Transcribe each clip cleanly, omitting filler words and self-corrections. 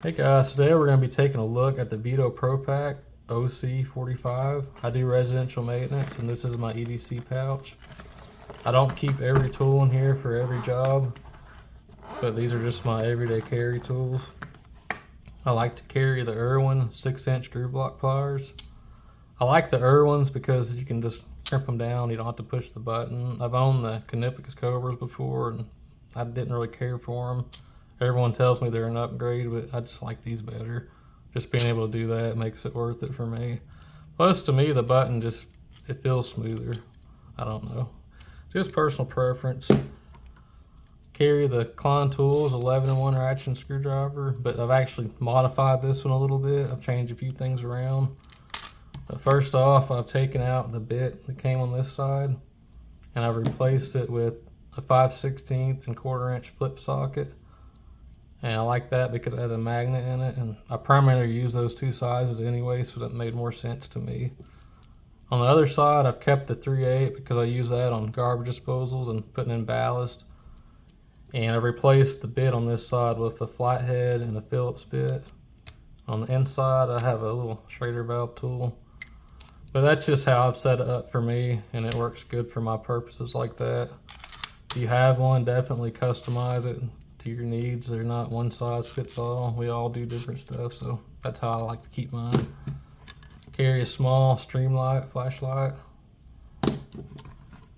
Hey guys, today we're going to be taking a look at the Veto Pro Pac OC45. I do residential maintenance and this is my EDC pouch. I don't keep every tool in here for every job, but these are just my everyday carry tools. I like to carry the Irwin 6-inch groove block pliers. I like the Irwins because you can just crimp them down, you don't have to push the button. I've owned the KNECT Cobras before and I didn't really care for them. Everyone tells me they're an upgrade, but I just like these better. Just being able to do that makes it worth it for me. Plus, to me, the button it feels smoother. I don't know. Just personal preference. Carry the Klein tools, 11-in-1 ratcheting screwdriver, but I've actually modified this one a little bit. I've changed a few things around. But first off, I've taken out the bit that came on this side, and I've replaced it with a 5/16 and 1/4-inch flip socket. And I like that because it has a magnet in it, and I primarily use those two sizes anyway, so that made more sense to me. On the other side, I've kept the 3/8 because I use that on garbage disposals and putting in ballast. And I've replaced the bit on this side with a flathead and a Phillips bit. On the inside, I have a little Schrader valve tool. But that's just how I've set it up for me, and it works good for my purposes like that. If you have one, definitely customize it to your needs. They're not one size fits all. We all do different stuff, so that's how I like to keep mine. Carry a small Streamlight flashlight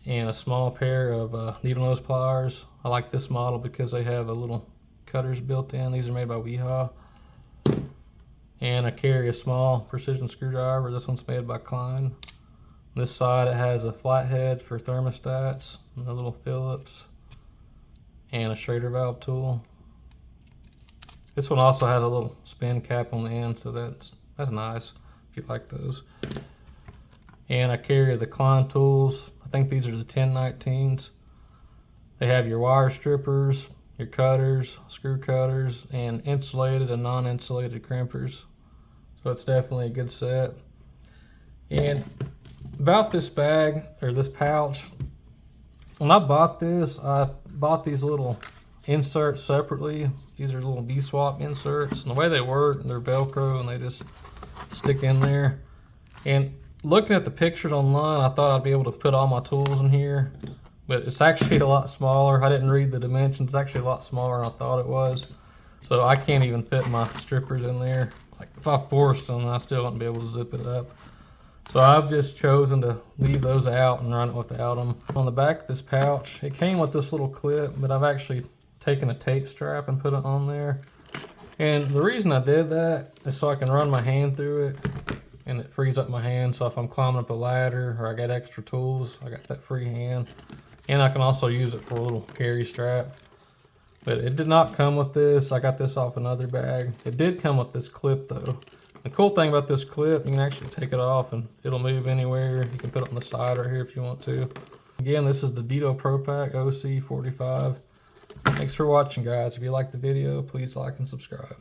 and a small pair of needle nose pliers. I like this model because they have a little cutters built in. These are made by Wiha. And I carry a small precision screwdriver. This one's made by Klein. This side it has a flathead for thermostats and a little Phillips and a Schrader valve tool. This one also has a little spin cap on the end, so that's nice if you like those. And I carry the Klein tools. I think these are the 1019s. They have your wire strippers, your cutters, screw cutters, and insulated and non-insulated crimpers. So it's definitely a good set. And about this bag, or this pouch, when I bought this, I bought these little inserts separately. These are little B-swap inserts, and the way they work, they're Velcro and they just stick in there. And looking at the pictures online, I thought I'd be able to put all my tools in here, but it's actually a lot smaller. I didn't read the dimensions. It's actually a lot smaller than I thought it was. So I can't even fit my strippers in there. Like if I forced them, I still wouldn't be able to zip it up. So I've just chosen to leave those out and run it without them. On the back of this pouch, it came with this little clip, but I've actually taken a tape strap and put it on there. And the reason I did that is so I can run my hand through it and it frees up my hand. So if I'm climbing up a ladder or I got extra tools, I got that free hand. And I can also use it for a little carry strap. But it did not come with this. I got this off another bag. It did come with this clip though. The cool thing about this clip, you can actually take it off and it'll move anywhere. You can put it on the side right here if you want to. Again, this is the Veto Pro Pac OC45. Thanks for watching, guys. If you liked the video, please like and subscribe.